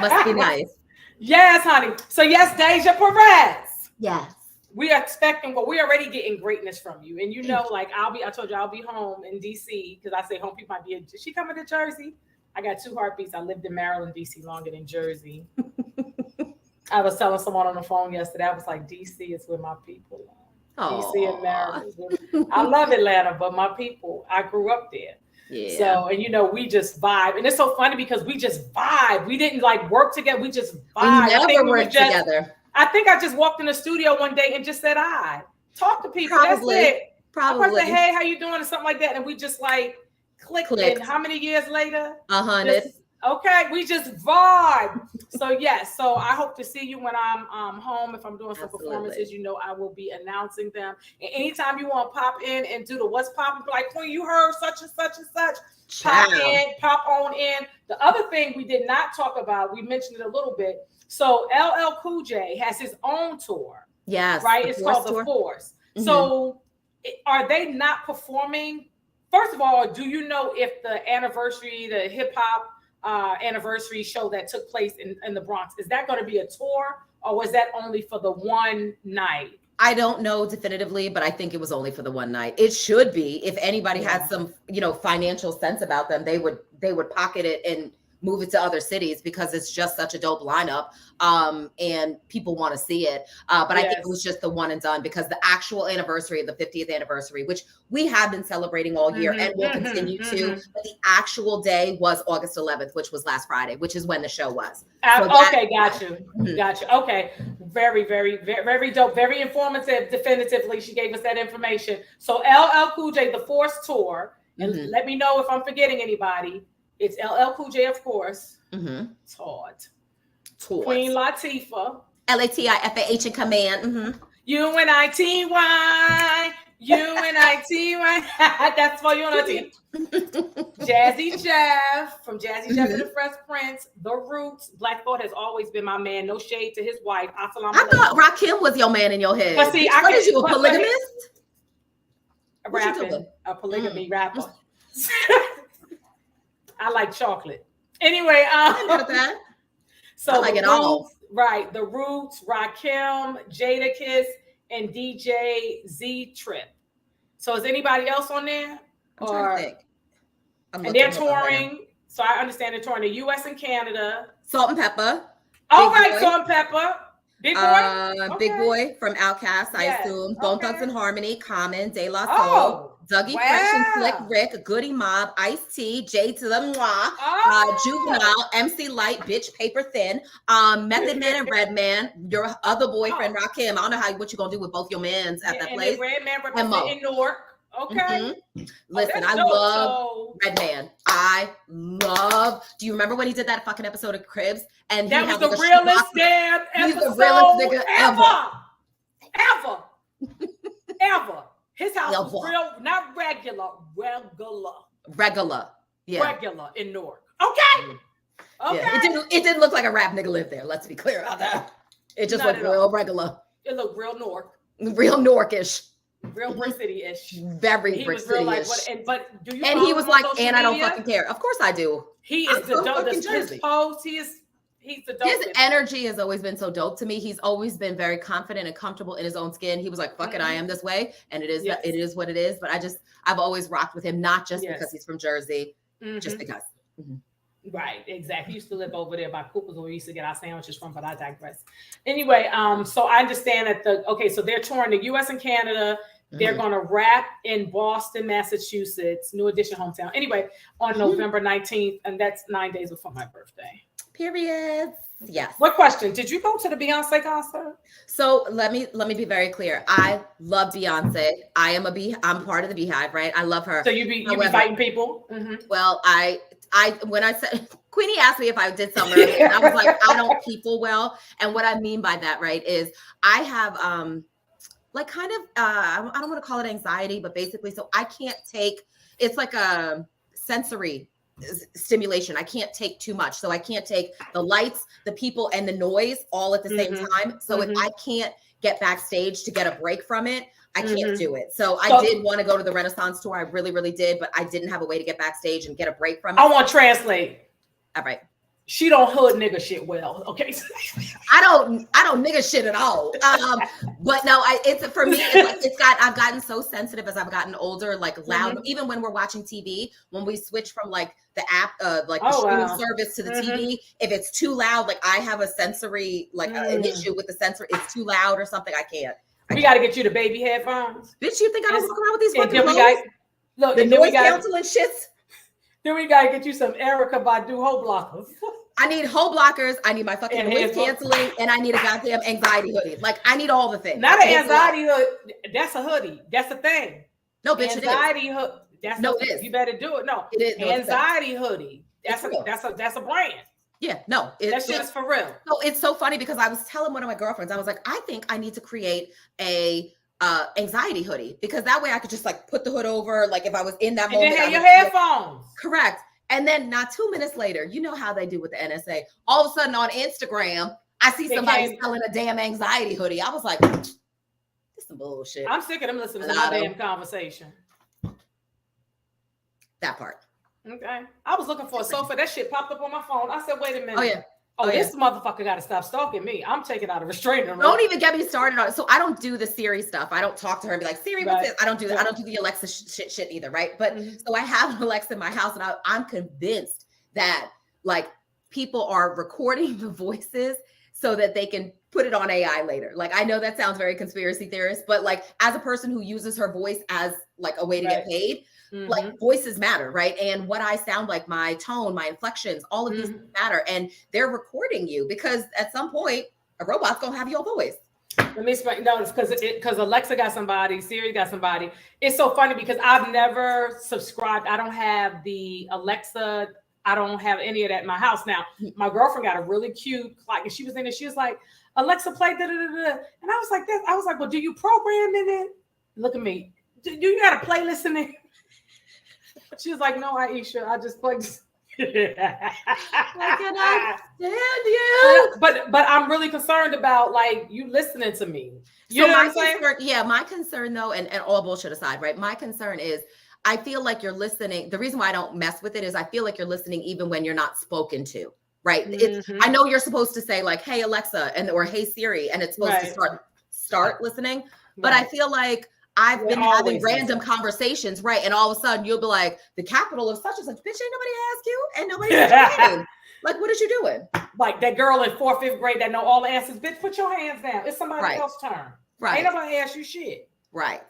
Must be nice. Yes, honey. So yes, Déja Perez. Yes. We are expecting, we're already getting greatness from you. And like I told you, I'll be home in DC because I say home people might be, is she coming to Jersey? I got 2 heartbeats. I lived in Maryland, DC longer than Jersey. I was telling someone on the phone yesterday, I was like, DC is where my people are. DC and Maryland. I love Atlanta, but my people, I grew up there. Yeah. So, and we just vibe. And it's so funny because we just vibe. We didn't like work together. We just vibe. We never worked together. I think I just walked in the studio one day and just said, talk to people. Probably. That's it. Probably. I said, hey, how you doing? Or something like that. And we just like, clicked. And how many years later? 100. Okay, we just vibe. So yes, so I hope to see you when I'm home. If I'm doing some performances, I will be announcing them. And anytime you want to pop in and do the what's popping, like Queen, you heard such and such and such. Pop on in. The other thing we did not talk about, we mentioned it a little bit. So LL Cool J has his own tour. Yes, right. It's called The Force. Mm-hmm. So are they not performing? First of all, do you know if the hip hop anniversary show that took place in the Bronx, is that going to be a tour or was that only for the one night? I don't know definitively, but I think it was only for the one night. It should be. If anybody had some, financial sense about them, they would pocket it and move it to other cities because it's just such a dope lineup. And people want to see it. But I think it was just the one and done because the actual anniversary of the 50th anniversary, which we have been celebrating all year and will continue to, but the actual day was August 11th, which was last Friday, which is when the show was. Okay, got you. Got you. Okay. Very, very, very, very dope. Very informative, definitively. She gave us that information. So LL Cool J, The Force Tour. And let me know if I'm forgetting anybody. It's LL Cool J, of course. Todd. Queen Latifah. Latifah in command. UNITY. That's for unity. Jazzy Jeff from Jazzy Jeff and the Fresh Prince. The Roots. Black Thought has always been my man. No shade to his wife. I thought Rakim was your man in your head. But see, what is you, a polygamist? A polygamy rapper. I like chocolate. Anyway, so I like it all. Right, The Roots, Rakim, Jadakiss, and DJ Z Trip. So is anybody else on there? I'm trying to think. And they're touring. So I understand they're touring the U.S. and Canada. Salt and Pepper. All right, Salt and Pepper. Big Boy. Big Boy from Outkast, I assume. Bone Thugs and Harmony, Common, De La Soul, Dougie Fresh and Slick Rick, Goody Mob, Ice-T, J to the Mwah, Juvenile, MC Light, Bitch Paper Thin, Method Man and Redman, your other boyfriend Rakim. I don't know what you're gonna do with both your mans at that place. And Redman representing Newark. Okay. Listen, I love Redman. Do you remember when he did that fucking episode of Cribs? And that was the realest damn episode. He's the realest nigga ever. His house was real, not regular. Yeah. Regular in Newark. Okay. Yeah. It didn't look like a rap nigga lived there. Let's be clear about that. It just looked real regular. It looked real Newark. Real Newark-ish. Real Brick City-ish. Very Brick City-ish. But do you? And he was like, and I don't fucking care. Of course I do. He is the dopest. His post, he's the dopest. His energy has always been so dope to me. He's always been very confident and comfortable in his own skin. He was like, fuck it, I am this way. And it is what it is. But I've always rocked with him, not just because he's from Jersey, just because. Right, exactly. He used to live over there by Cooper's where we used to get our sandwiches from, but I digress. Anyway, so I understand that so they're touring the US and Canada. They're going to rap in Boston, Massachusetts, New Edition hometown. Anyway, on November 19th, and that's 9 days before my birthday. Period. Yes. What question? Did you go to the Beyonce concert? So let me be very clear. I love Beyonce. I'm part of the Beehive, right? I love her. So you be fighting people? Well, when I said Queenie asked me if I did something, and I was like, I don't people well. And what I mean by that, right, is I have like kind of I don't want to call it anxiety, but basically, so I can't take, it's like a sensory stimulation. I can't take too much. So I can't take the lights, the people, and the noise all at the same time. So if I can't get backstage to get a break from it, I can't do it. So I did want to go to the Renaissance tour. I really, really did, but I didn't have a way to get backstage and get a break from it. I want to translate. All right. She don't hood nigga shit well. Okay. I don't nigga shit at all. But no, for me, I've gotten so sensitive as I've gotten older, like loud, even when we're watching TV, when we switch from like the app, the streaming service to the TV, if it's too loud, like I have a sensory, like an issue with the sensor, it's too loud or something. I can't. We got to get you the baby headphones. Bitch, you think I don't walk around with these fucking clothes? The noise canceling shits. Then we got to get you some Erykah Badu hoe blockers. I need hoe blockers. I need my fucking noise canceling, and I need a goddamn anxiety hoodie. Like I need all the things. Not an anxiety hoodie. That's a hoodie. That's the thing. No, bitch, anxiety hoodie. It is. You better do it. No, it is. Anxiety hoodie. That's a brand. Yeah, no, that shit is for real. No, it's so funny because I was telling one of my girlfriends, I was like, I think I need to create a anxiety hoodie because that way I could just like put the hood over, like if I was in that moment. And then have your headphones. Correct. And then not 2 minutes later, you know how they do with the NSA. All of a sudden on Instagram, I see somebody selling a damn anxiety hoodie. I was like, this is some bullshit. I'm sick of them listening to my damn conversation. That part. Okay. I was looking for a sofa. That shit popped up on my phone. I said, wait a minute. Oh, yeah. This motherfucker got to stop stalking me. I'm taking out a restraining order. Don't even get me started on it. So I don't do the Siri stuff. I don't talk to her and be like, Siri, what's this? I don't do that. I don't do the Alexa shit either, right? But so I have an Alexa in my house, and I'm convinced that like people are recording the voices so that they can put it on AI later. Like I know that sounds very conspiracy theorist, but like as a person who uses her voice as like a way to get paid, like voices matter, right? And what I sound like, my tone, my inflections, all of these matter. And they're recording you because at some point a robot's gonna have your voice. Let me explain. No, it's because Alexa got somebody, Siri got somebody. It's so funny because I've never subscribed. I don't have the Alexa. I don't have any of that in my house. Now, my girlfriend got a really cute clock, and she was in it. She was like, Alexa, play da da da da. And I was like, this. I was like, well, do you program in it? Look at me. Do you got a playlist in it? She was like, no, Aisha, I just played. I cannot stand you. But I'm really concerned about like you listening to me. You know what I'm saying? My concern though, and all bullshit aside, right? My concern is I feel like you're listening. The reason why I don't mess with it is I feel like you're listening even when you're not spoken to, right? I know you're supposed to say like, hey, Alexa, or hey, Siri, and it's supposed to start listening. But I feel like I've been having random conversations, right? And all of a sudden you'll be like, the capital of such and such, bitch, ain't nobody asked you, and nobody asked you. Like, what is you doing? Like that girl in 4th, 5th grade that know all the answers, bitch, put your hands down. It's somebody else's turn. Right. Ain't nobody asked you shit. Right.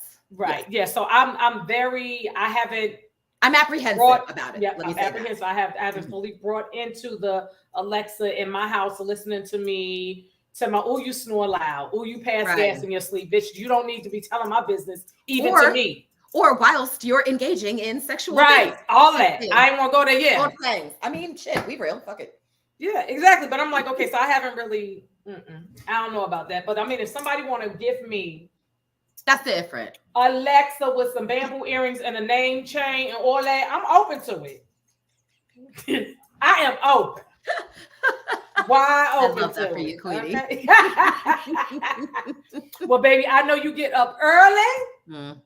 Yeah. So I'm apprehensive about it. Yeah, I'm apprehensive. I haven't fully brought into the Alexa in my house listening to me. Tell my, oh, you snore loud. Oh, you pass gas in your sleep. Bitch, you don't need to be telling my business, even to me. Or whilst you're engaging in sexual things. All that. I ain't want to go there yet. All things. I mean, shit, we real. Fuck it. Yeah, exactly. But I'm like, okay, so I haven't really, I don't know about that. But I mean, if somebody want to give me, that's different. Alexa with some bamboo earrings and a name chain and all that, I'm open to it. I am open. Wide open. I love that for you, Queenie. Okay? Well, baby, I know you get up early.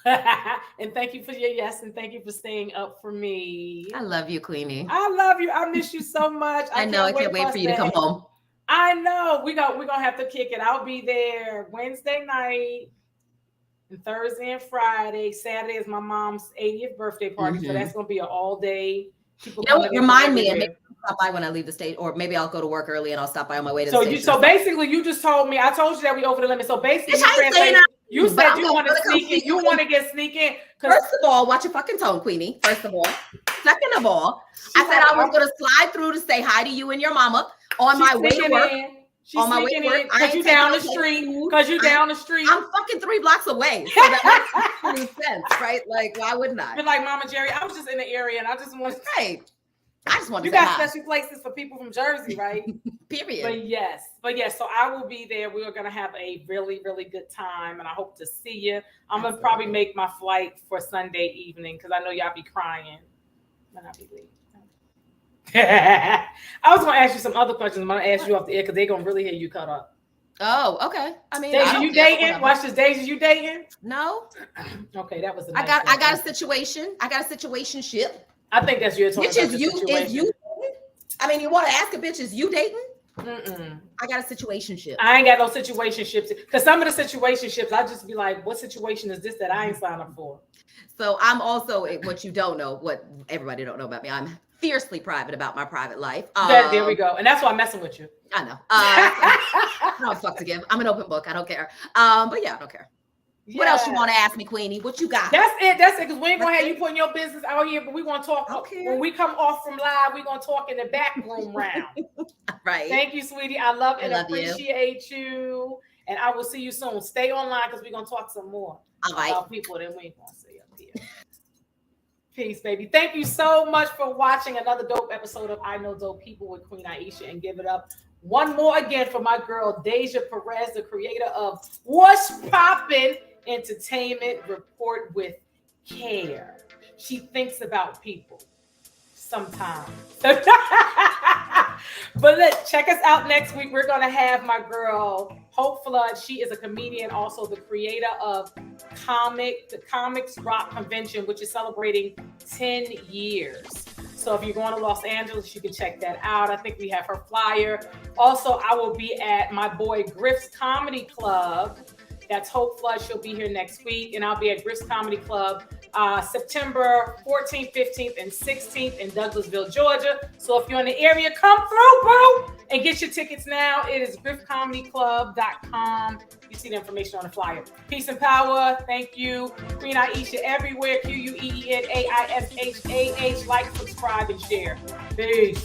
And thank you for your yes, and thank you for staying up for me. I love you, Queenie. I love you. I miss you so much. I can't wait for you to come home. I know. We're gonna have to kick it. I'll be there Wednesday night and Thursday and Friday. Saturday is my mom's 80th birthday party, so that's gonna be an all day. Remind me, and maybe I'll stop by when I leave the state, or maybe I'll go to work early and I'll stop by on my way to the station. So basically, you just told me. I told you that we over the limit. So basically, you said you want to sneak in. You want to get sneaking. First of all, watch your fucking tone, Queenie. First of all. Second of all, I said I was going to slide through to say hi to you and your mama on my way to work. On my way to work. Because you down the street. Because you down the street. I'm fucking 3 blocks away. So that makes any sense, right? Like, why wouldn't I? You're like, Mama Jerry, I was just in the area and I just want to say. I just want to You got special places for people from Jersey, right? Period. But yes, so I will be there. We are going to have a really, really good time, and I hope to see you. I'm going to probably make my flight for Sunday evening because I know y'all be crying when I be leaving. I was going to ask you some other questions. I'm going to ask you off the air because they're going to really hear you cut up. Oh, okay. I mean, Deja, you dating? Watch this. Deja, you dating? No. Okay, that was. I got a situation. I got a situationship. I think that's your talking. Bitch, is you? I mean, you want to ask a bitch, is you dating? I got a situationship. I ain't got no situationships because some of the situationships, I just be like, what situation is this that I ain't signed up for? So I'm also what you don't know, what everybody don't know about me. I'm fiercely private about my private life. There we go, and that's why I'm messing with you. I know. I don't fuck to give. I'm an open book. I don't care. But yeah, I don't care. Yeah. What else you want to ask me, Queenie? What you got? That's it. Because we ain't gonna have you putting your business out here, but we gonna talk. When we come off from live, we gonna talk in the back room round. Right. Thank you, sweetie. I love and appreciate you. And I will see you soon. Stay online because we're gonna talk some more about people that we ain't gonna say up here. Peace, baby. Thank you so much for watching another dope episode of I Know Dope People with Queen Aishah, and give it up one more again for my girl Déja Perez, the creator of What's Poppin' Entertainment. Report with care. She thinks about people sometimes. But check us out next week. We're gonna have my girl Hope Flood. She is a comedian, also the creator of the Comics Rock Convention, which is celebrating 10 years. So if you're going to Los Angeles, you can check that out. I think we have her flyer. Also, I will be at my boy Griff's Comedy Club. That's Hope Flood. She'll be here next week. And I'll be at Griff's Comedy Club September 14th, 15th, and 16th in Douglasville, Georgia. So if you're in the area, come through, bro, and get your tickets now. It is griffcomedyclub.com. You see the information on the flyer. Peace and power. Thank you. Queen Aishah everywhere. QUEENAISHAH. Like, subscribe, and share. Peace.